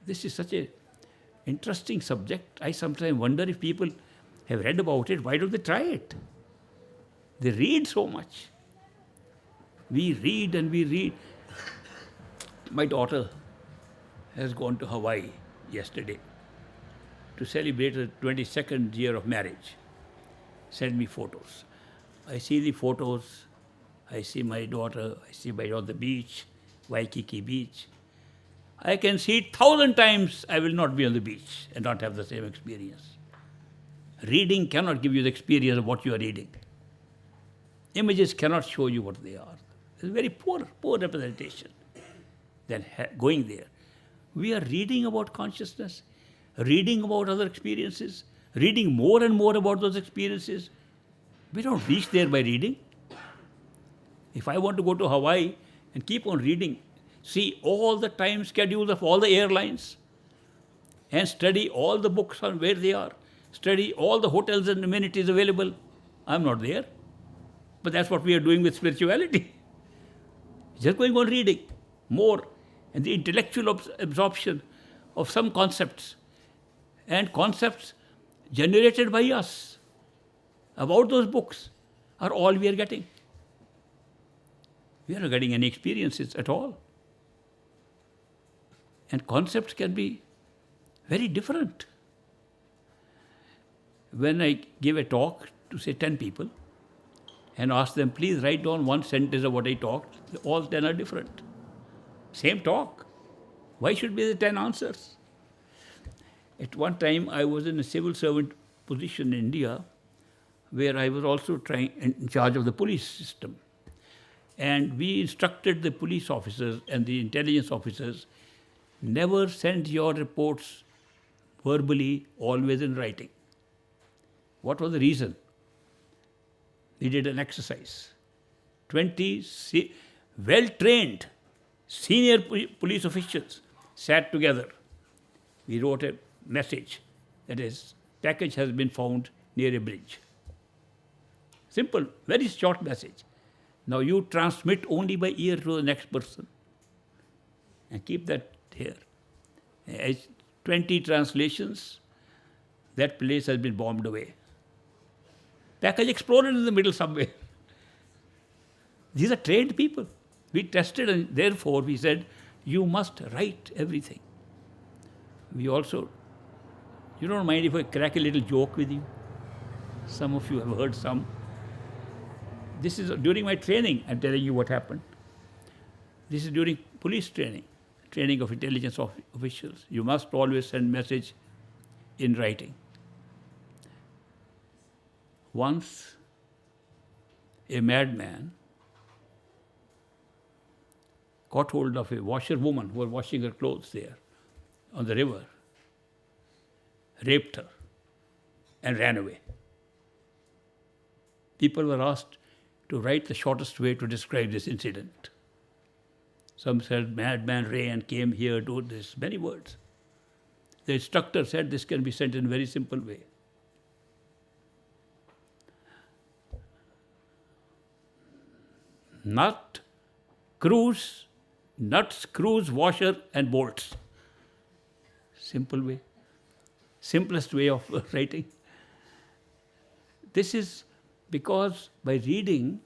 This is such a interesting subject. I sometimes wonder if people have read about it, why don't they try it? They read so much. We read and we read. My daughter has gone to Hawaii yesterday to celebrate her 22nd year of marriage. Send me photos. I see the photos. I see my daughter. I see my on the beach, Waikiki Beach. I can see it 1,000 times. I will not be on the beach and not have the same experience. Reading cannot give you the experience of what you are reading. Images cannot show you what they are. It's a very poor representation than going there. We are reading about consciousness, reading about other experiences, reading more and more about those experiences. We don't reach there by reading. If I want to go to Hawaii and keep on reading, see all the time schedules of all the airlines, and study all the books on where they are, study all the hotels and amenities available, I'm not there. But that's what we are doing with spirituality. Just going on reading more, and the intellectual absorption of some concepts, and concepts generated by us about those books are all we are getting. We are not getting any experiences at all. And concepts can be very different. When I give a talk to, say, 10 people, and ask them, please write down one sentence of what I talked, all 10 are different. Same talk. Why should be the 10 answers? At one time, I was in a civil servant position in India, where I was also in charge of the police system. And we instructed the police officers and the intelligence officers, never send your reports verbally, always in writing. What was the reason? We did an exercise. 20 well-trained senior police officials sat together. We wrote a message that is, package has been found near a bridge. Simple, very short message. Now you transmit only by ear to the next person and keep that here. As 20 translations, that place has been bombed away. Package exploded in the middle somewhere. These are trained people. We tested, and therefore we said, you must write everything. We also, you don't mind if I crack a little joke with you? Some of you have heard some. This is during my training, I'm telling you what happened. This is during police training of intelligence officials. You must always send message in writing. Once, a madman got hold of a washerwoman who was washing her clothes there on the river, raped her, and ran away. People were asked to write the shortest way to describe this incident. Some said, madman ran, came here, do this, many words. The instructor said this can be sent in a very simple way. Nuts, screws, washer, and bolts. Simple way. Simplest way of writing. This is because by reading,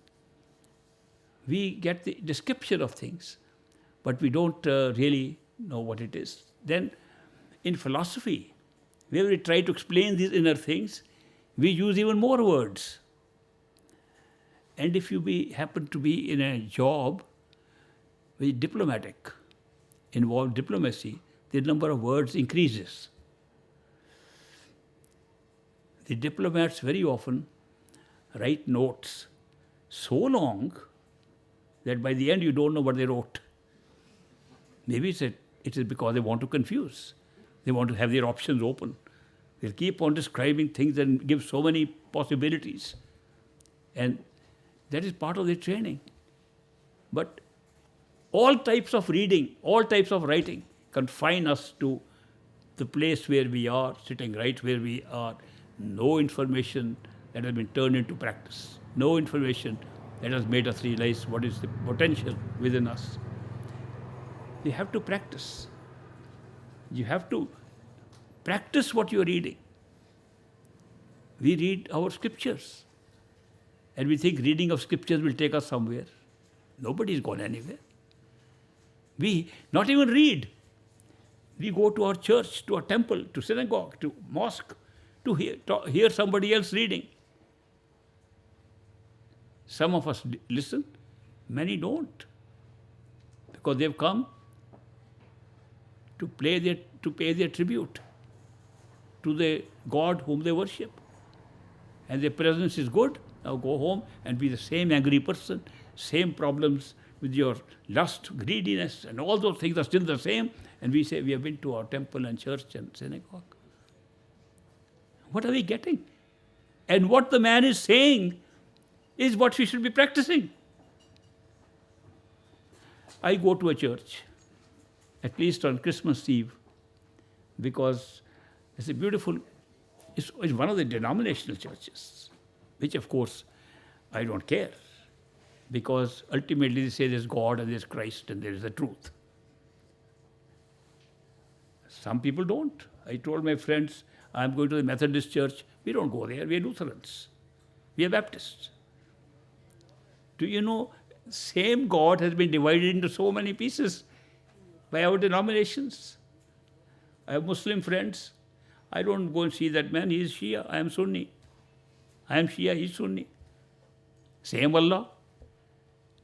we get the description of things, but we don't really know what it is. Then in philosophy, where we try to explain these inner things, we use even more words. And if you happen to be in a job very diplomatic, involved diplomacy, the number of words increases. The diplomats very often write notes so long that by the end you don't know what they wrote. Maybe it is because they want to confuse. They want to have their options open. They'll keep on describing things and give so many possibilities. And that is part of their training. But all types of reading, all types of writing confine us to the place where we are, sitting right where we are. No information that has been turned into practice. No information that has made us realize what is the potential within us. We have to practice. You have to practice what you are reading. We read our scriptures and we think reading of scriptures will take us somewhere. Nobody's gone anywhere. We not even read. We go to our church, to our temple, to synagogue, to mosque, to hear somebody else reading. Some of us listen, many don't, because they've come to pay their tribute to the God whom they worship. And their presence is good. Now go home and be the same angry person, same problems with your lust, greediness, and all those things are still the same. And we say we have been to our temple and church and synagogue. What are we getting? And what the man is saying is what we should be practicing. I go to a church, at least on Christmas Eve, because it's a beautiful, it's one of the denominational churches, which of course I don't care, because ultimately they say there's God and there's Christ and there is the truth. Some people don't. I told my friends, I'm going to the Methodist church. We don't go there. We are Lutherans. We are Baptists. Do you know, same God has been divided into so many pieces by our denominations. I have Muslim friends. I don't go and see that man. He is Shia. I am Sunni. I am Shia. He is Sunni. Same Allah.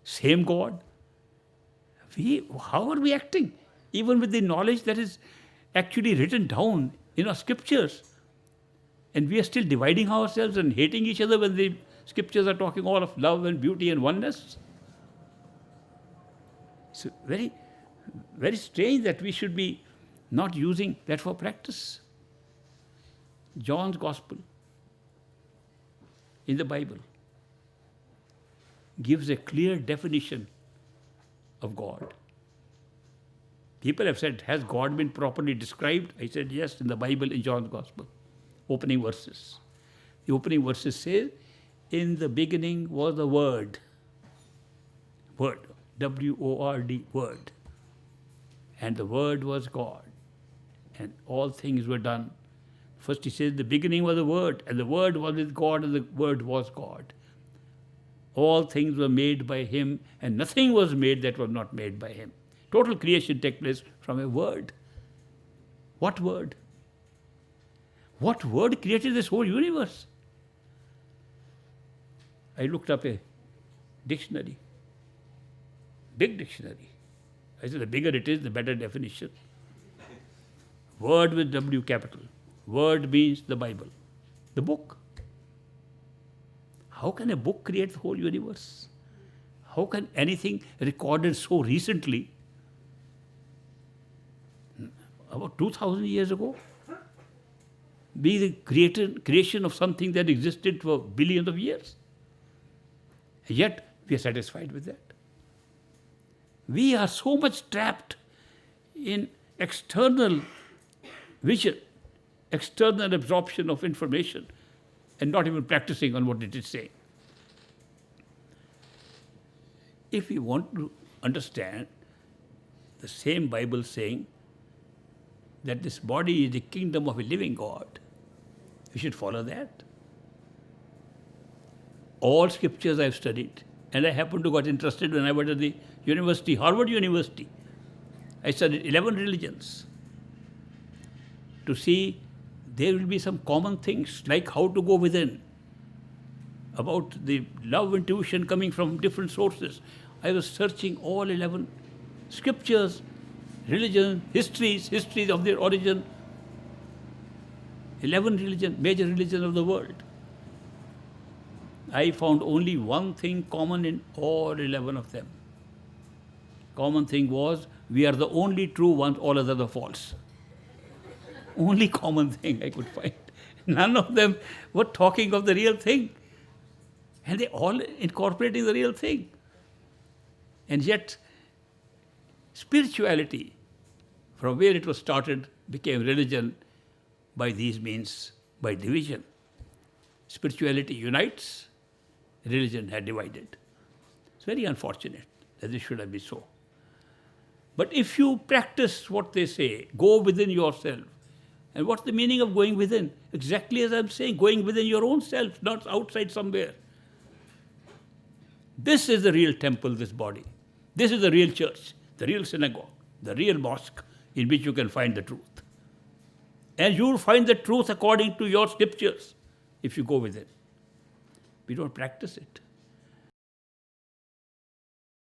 Same God. How are we acting? Even with the knowledge that is actually written down in our scriptures. And we are still dividing ourselves and hating each other when the scriptures are talking all of love and beauty and oneness. It's very, very strange that we should be not using that for practice. John's Gospel in the Bible gives a clear definition of God. People have said, has God been properly described? I said, yes, in the Bible, in John's Gospel. Opening verses. The opening verses say, in the beginning was the Word. Word. W-O-R-D, Word. And the Word was God. And all things were done. First he says, the beginning was the Word, and the Word was with God, and the Word was God. All things were made by Him, and nothing was made that was not made by Him. Total creation takes place from a word. What word? What word created this whole universe? I looked up a dictionary, big dictionary. I said, the bigger it is, the better definition. Word with W capital. Word means the Bible, the book. How can a book create the whole universe? How can anything recorded so recently, about 2,000 years ago, be the creation of something that existed for billions of years? Yet, we are satisfied with that. We are so much trapped in external vision, external absorption of information, and not even practicing on what it is saying. If we want to understand the same Bible saying that this body is the kingdom of a living God, we should follow that. All scriptures I've studied, and I happened to got interested when I went to the university, Harvard University. I studied 11 religions to see there will be some common things like how to go within, about the love intuition coming from different sources. I was searching all 11 scriptures, religion, histories of their origin, 11 major religions of the world. I found only one thing common in all 11 of them. Common thing was, we are the only true ones, all others are false. Only common thing I could find. None of them were talking of the real thing. And they all incorporating the real thing. And yet, spirituality, from where it was started, became religion by these means, by division. Spirituality unites, religion had divided. It's very unfortunate that this should have been so. But if you practice what they say, go within yourself. And what's the meaning of going within? Exactly as I'm saying, going within your own self, not outside somewhere. This is the real temple, this body. This is the real church, the real synagogue, the real mosque in which you can find the truth. And you will find the truth according to your scriptures if you go within. We don't practice it.